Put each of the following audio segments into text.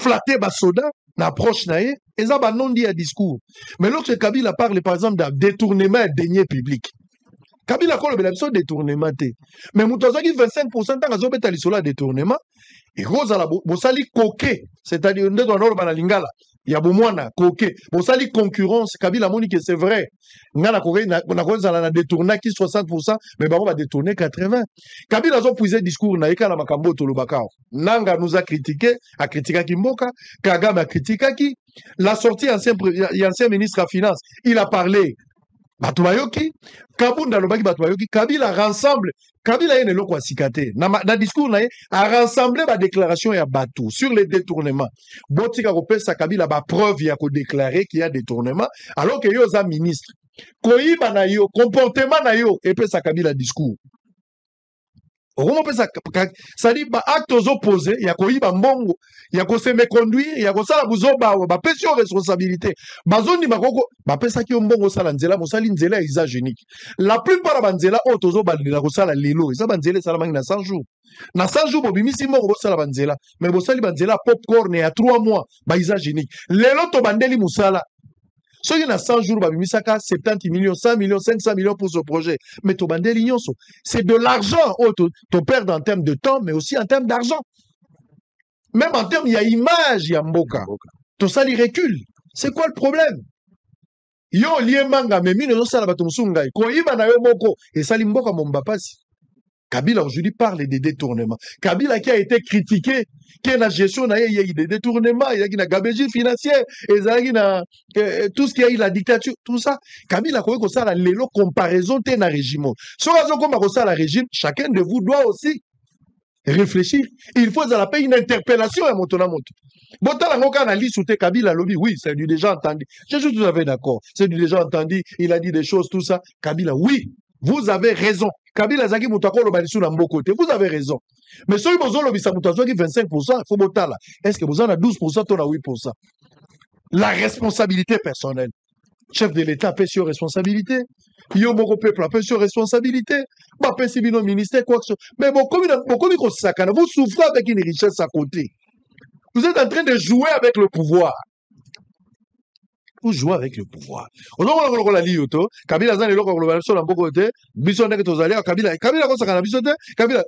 flatter basoda na approche na ye eza ba non dit à discours mais lorsque Kabila parle par exemple d'un détournement de deniers publics Kabila ko lobela biso détournement te mais muto azaki 25% tanga zo beta lisolo détournement et rosa la bosali koke c'est-à-dire ndeto na ba na lingala ya bomwana koke bosali concurrence Kabila moni que c'est vrai ngana koke na koza na détourner qui 60% mais ba va détourner 80 Kabila zo puiser discours na yeka na makambo to lobakao nanga nous a critiqué a critiqué Kimboka Kagame a critiqué qui la sortie ancien ministre à finance il a parlé Batubayoki, Kabunda Lobaki Batubayoki, Kabila rassemble, Kabila est le sikate. Na discours na a rassemblé la déclaration ya Batu sur les détournements. Botika Kopesa Kabila ba preuve ya ko déclarer qu'il y a détournement alors que yo za ministre. Koyiba na yo, comportement na yo et pesa Kabila discours. Ça dit ba actes opposés, il y a koyiba mbongo, il y a ko se méconduire, il y a ko sala buzoba ba pesi responsabilité. Bazoni makoko ba pesa ki mbongo sala nzela mosali nzela exagénique. La plupart ba nzela otozo ba la ko sala lelo, ça ba nzela sala mangi na 100 jours. Na 100 jours bobimisi mbongo sala ba nzela, mais bosali ba nzela popcorn ya 3 mois ba exagénique. Lelo to bandeli musala. So il y a 100 jours, 70 millions, 100 millions, 500 millions pour ce projet. Mais tu c'est de l'argent. Tu perds en termes de temps, mais aussi en termes d'argent. Même en termes, il y a image, il y a mboka. Tout ça, il recule. C'est quoi le problème? Yo, lié manga, mais mine, ça, la batumsungai. Ko iba na yo moko, et ça, mboka mombapasi. Kabila aujourd'hui parle des détournements. Kabila qui a été critiqué, qui a la gestion, il y a des détournements, il y a une gabégie financière, il y a tout ce qui a eu la dictature, tout ça. Kabila a ça la lélo comparaison de un régime. Si on a ça la régime, chacun de vous doit aussi réfléchir. Il faut à la paix une interpellation à Motonamoto. Botala ngoka analyse ou te Kabila lobby, oui, c'est du déjà entendu. Je suis tout à fait d'accord. C'est du déjà entendu, il a dit des choses, tout ça. Kabila, oui, vous avez raison. Kabila Zaki Moutako Lobalisou n'a pas côté. Vous avez raison. Mais si vous avez 25%, il faut botala. Est-ce que vous en avez 12%, ou 8%? La responsabilité personnelle. Chef de l'État paie sur responsabilité. Yo moko peuple paie sur responsabilité. Bah paie si bino ministère quoi que ce soit. Mais bon, comme vous souffrez avec une richesse à côté. Vous êtes en train de jouer avec le pouvoir. Vous jouez avec le pouvoir.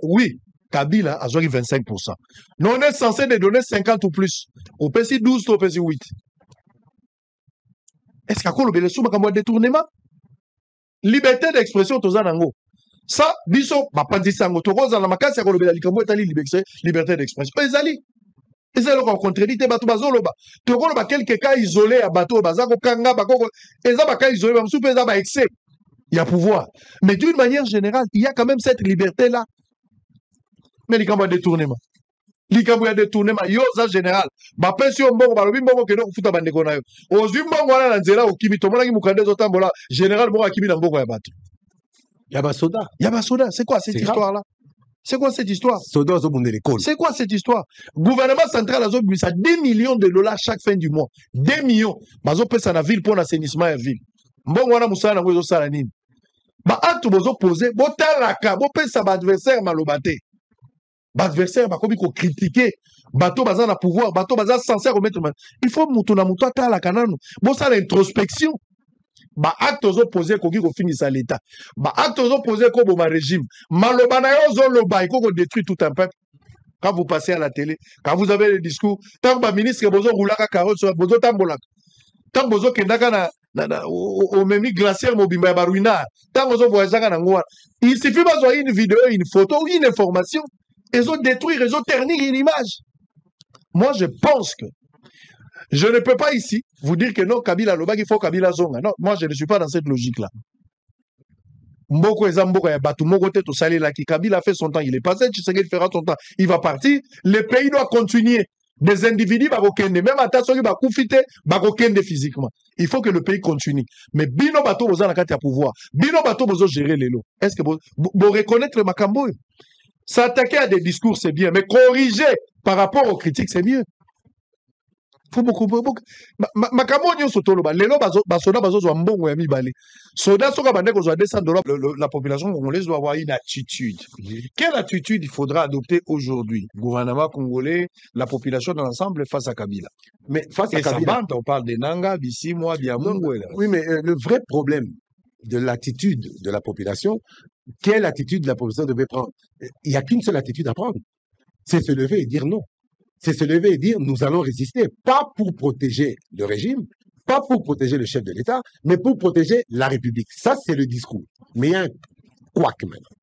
Oui, Kabila a joué 25%. Nous on est censé de donner 50 ou plus. Au PC 12, au PC 8. Est-ce qu'il y a un détournement? Liberté d'expression, ça, biso, pas dit ça, liberté d'expression. Et c'est le contredit, tu as quelques cas isolés à bateau, excès. Il y a pouvoir. Mais d'une manière générale, il y a quand même cette liberté-là. Mais il y a un détournement. Il y a un détournement. Il y a un général. Ma pension, général, c'est quoi cette histoire-là? C'est quoi cette histoire? C'est quoi cette histoire? Gouvernement central a 10 millions de dollars chaque fin du mois. 2 millions. Bazo pesa na ville pour l'assainissement de la ville. Mbongo wana musala ngo sala nini? Ba acte bozo poser, bo talaka, bo pesa ba adversaire malobate. Ba adversaire ba kobi ko critiquer, bato baza na pouvoir, bato baza censé remettre. Il faut mutu na mutu talaka nanu. Bo sala introspection. Ba acte opposé ko ko finissa l'état. Ba acte opposé ko bo ma régime. Malobana yo zo loba iko ko détruit tout un peuple. Quand vous passez à la télé, quand vous avez les discours, tant que ministre bozo roulaka carotte sur bozo tambolaka. Tant bozo kendaka na au même glaciaire mobimba baruina. Tant bozo voyagaka na ngwa. Il suffit bazo une vidéo, une photo ou une information, ils ont détruit, ils ont terni une image. Moi je pense que je ne peux pas ici vous dire que non, Kabila Loba, il faut Kabila Zonga. Non, moi je ne suis pas dans cette logique-là. Mboko Ezamboka ya Batu Moko Teto Salé là qui Kabila fait son temps, il est passé, Tshisekedi fera son temps, il va partir. Le pays doit continuer. Des individus bakokende, même à Tassoki bakufite, bakokende physiquement. Il faut que le pays continue. Mais Bino Bato Boza Nakati a pouvoir. Bino Bato Bozo gérer les lots. Est-ce que vous reconnaître le Makambo? S'attaquer à des discours, c'est bien, mais corriger par rapport aux critiques, c'est mieux. faut beaucoup makambo nyonso toloba lelo basoda bazozwa mbongo ya mibale soda soka bande kozwa $200 la population congolaise doit avoir une attitude. Quelle attitude il faudra adopter aujourd'hui, gouvernement congolais, la population dans l'ensemble face à Kabila? Mais face à Kabila, on parle de Nanga, Bisimwa, Biamungu. Oui, mais le vrai problème de l'attitude de la population, quelle attitude la population devait prendre? Il n'y a qu'une seule attitude à prendre, c'est se lever et dire non. C'est se lever et dire nous allons résister, pas pour protéger le régime, pas pour protéger le chef de l'État, mais pour protéger la République. Ça, c'est le discours. Mais il y a un couac maintenant.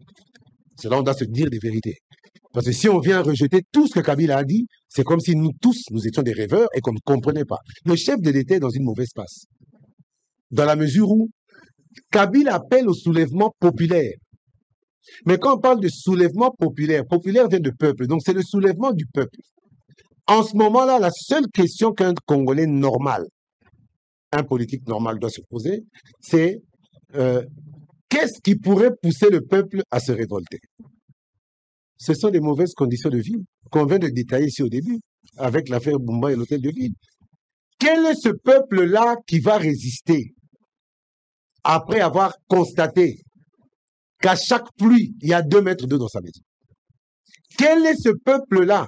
C'est là où on doit se dire des vérités. Parce que si on vient rejeter tout ce que Kabila a dit, c'est comme si nous tous, nous étions des rêveurs et qu'on ne comprenait pas. Le chef de l'État est dans une mauvaise passe. Dans la mesure où Kabila appelle au soulèvement populaire. Mais quand on parle de soulèvement populaire, populaire vient de peuple, donc c'est le soulèvement du peuple. En ce moment-là, la seule question qu'un Congolais normal, un politique normal doit se poser, c'est qu'est-ce qui pourrait pousser le peuple à se révolter? Ce sont les mauvaises conditions de vie qu'on vient de détailler ici au début, avec l'affaire Bumba et l'hôtel de ville. Quel est ce peuple-là qui va résister après avoir constaté qu'à chaque pluie, il y a 2 mètres d'eau dans sa maison? Quel est ce peuple-là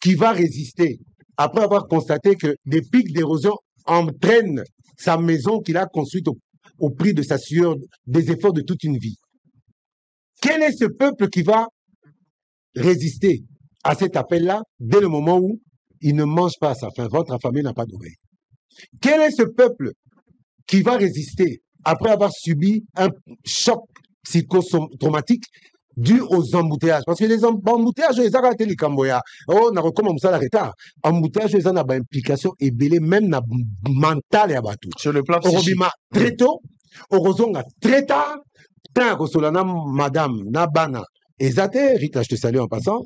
qui va résister après avoir constaté que des pics d'érosion entraînent sa maison qu'il a construite au prix de sa sueur, des efforts de toute une vie? Quel est ce peuple qui va résister à cet appel-là dès le moment où il ne mange pas à sa faim, votre affamé n'a pas d'oreille? Quel est ce peuple qui va résister après avoir subi un choc psychotraumatique dû aux embouteillages? Parce que les embouteillages, ils ont été les Camboya. Oh, on a recommandé ça l'arrêter. Embouteillages, ils ont une implication et belé même na mental et abattu. Sur le plan psychique. Très tôt, Orozonga très tard, tant que Solana, madame, Nabana, et Zate, Rita, je te salue en passant,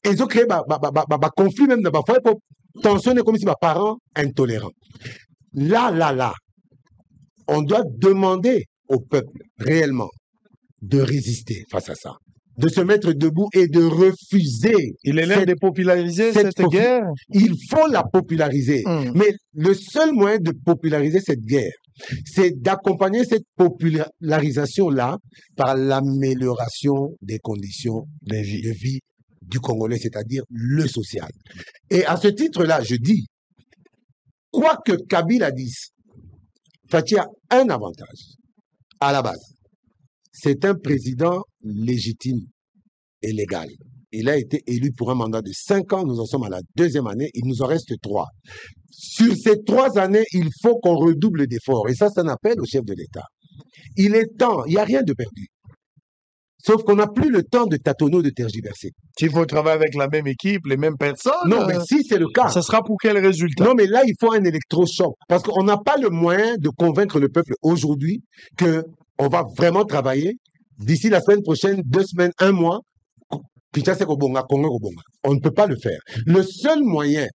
ils ont créé un conflit même dans la famille pour tensionner comme si mes parents intolérants. Là, on doit demander au peuple réellement de résister face à ça, de se mettre debout et de refuser. Il est l'heure de populariser cette guerre. Il faut la populariser. Mais le seul moyen de populariser cette guerre, c'est d'accompagner cette popularisation-là par l'amélioration des conditions de vie du Congolais, c'est-à-dire le social. Et à ce titre-là, je dis, quoi que Kabila dise, Fathi a un avantage à la base. C'est un président légitime et légal. Il a été élu pour un mandat de 5 ans. Nous en sommes à la 2e année. Il nous en reste 3. Sur ces 3 années, il faut qu'on redouble d'efforts. Et ça, c'est un appel au chef de l'État. Il est temps. Il n'y a rien de perdu. Sauf qu'on n'a plus le temps de tâtonner ou de tergiverser. S'il faut travailler avec la même équipe, les mêmes personnes. Non, mais si c'est le cas. Ça sera pour quel résultat? Non, mais là, il faut un électrochoc. Parce qu'on n'a pas le moyen de convaincre le peuple aujourd'hui qu'on va vraiment travailler d'ici la semaine prochaine, 2 semaines, 1 mois. On ne peut pas le faire. Le seul moyen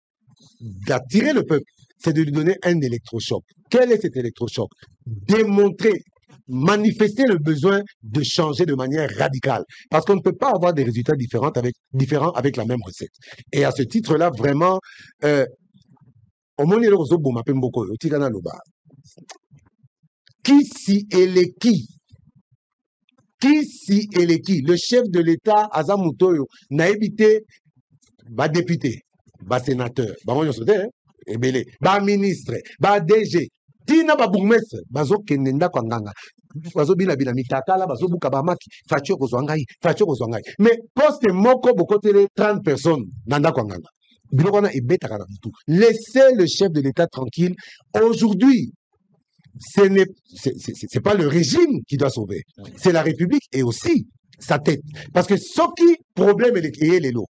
d'attirer le peuple, c'est de lui donner un électrochoc. Quel est cet électrochoc? Démontrer, manifester le besoin de changer de manière radicale. Parce qu'on ne peut pas avoir des résultats différents avec la même recette. Et à ce titre-là, vraiment, qui si et qui? Qui si et qui? Le chef de l'État, Azamutoyo, n'a évité, député, sénateur, ministre, DG, tina bourgmestre, kenenda kwanganga. Mais poste moko bokotele 30 personnes nanda kwanganga. Laissez le chef de l'État tranquille. Aujourd'hui, c'est pas le régime qui doit sauver, c'est la République et aussi sa tête. Parce que ce qui problème est les lots.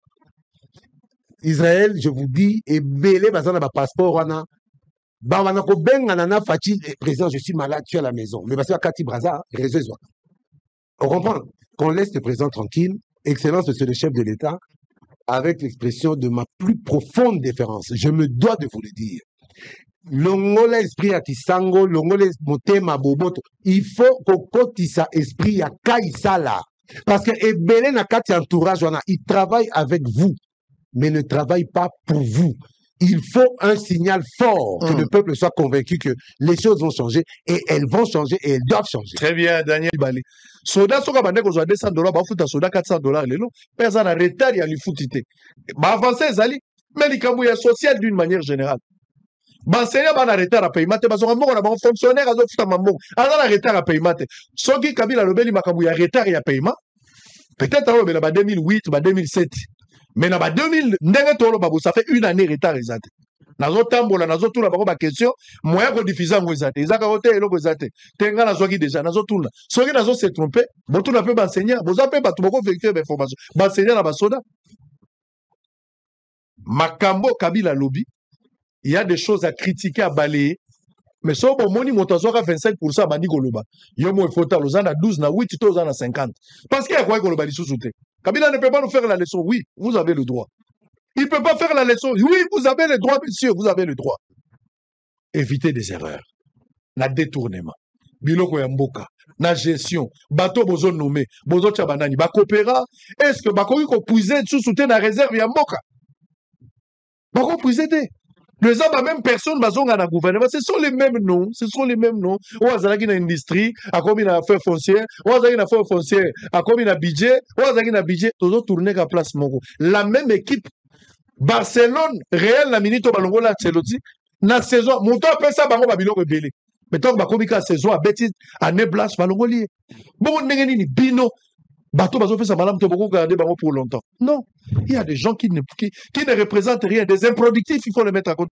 Israël, je vous dis, est belé dans un passeport. Président, je suis malade, tu es à la maison. Mais parce que Kati Braza, réseau. On comprend qu'on laisse le président tranquille. Excellence, monsieur le chef de l'État, avec l'expression de ma plus profonde déférence. Je me dois de vous le dire. Longola esprit à Kisango, longola motema boboto. Il faut qu'on cotisa esprit à Kaisala. Parce que Ebele na kati entourage, il travaille avec vous, mais ne travaille pas pour vous. Il faut un signal fort que Mm. le peuple soit convaincu que les choses vont changer et elles vont changer et elles doivent changer. Très bien, Daniel Bali. Soda soka bande ko $200, ba futa soda $400 lelo. Pesa na retard ya lifutite. Ba avancer ezali, mais likambo ya social d'une manière générale. Ba enseignant ba na retard à paiement te ba soka mbongo na ba fonctionnaire azo futa mambongo. Aza na retard à paiement te. Soki Kabila lobeli makambo ya retard ya paiement. Peut-être alors mais ba 2008, ba 2007. Mais na ba 2000 ndenge tolo ba ça fait une année retard ezate. Nazo tambola nazo tuna bako ba question moya ko diffuser ngo ezate. Ezaka hotel eloko ezate. Tenga na soki déjà nazo tuna. Soki nazo se tromper, bo tuna pe ba enseignant, bo za pe ba tuboko vérifier ba information. Ba enseignant na ba soda. Makambo Kabila lobby, il y a des choses à critiquer, à balayer. Mais si on moni motazo ka 25% bandi koloba. Yo mo faut ta lozana 12 na 8 to na 50. Parce qu'il y a quoi koloba li sous-souté. Kabila ne peut pas nous faire la leçon. Oui, vous avez le droit. Il ne peut pas faire la leçon. Oui, vous avez le droit, monsieur, vous avez le droit. Évitez des erreurs. Na détournement. Biloko ya mboka. Na gestion. Bateau bozo nommé. Bozo tchabanani. Ba coopéra. Est-ce que bakoki ko puiser sous-souté na réserve ya mboka? Bako puiser te. Les hommes, même personne, bazonga na gouvernement, ce sont les mêmes noms, ce sont les mêmes noms. Ou azalaki na industrie, a comme une affaire foncière, ou azalaki na affaire foncière, a comme une budget, ou azalaki na budget, toujours tourner à place moko. La même équipe, Barcelone, Real na minito balongo la Ancelotti, na saison, monto après ça, bango babilo rebelle. Mais tant que bakobi ka saison, a bêtise, année blanche, balongo lié. Bon, ndenge ni bino, bateau bazo fait ça, madame, te beaucoup garder bango pour longtemps. Non. Il y a des gens qui ne représentent rien, des improductifs, il faut les mettre à côté.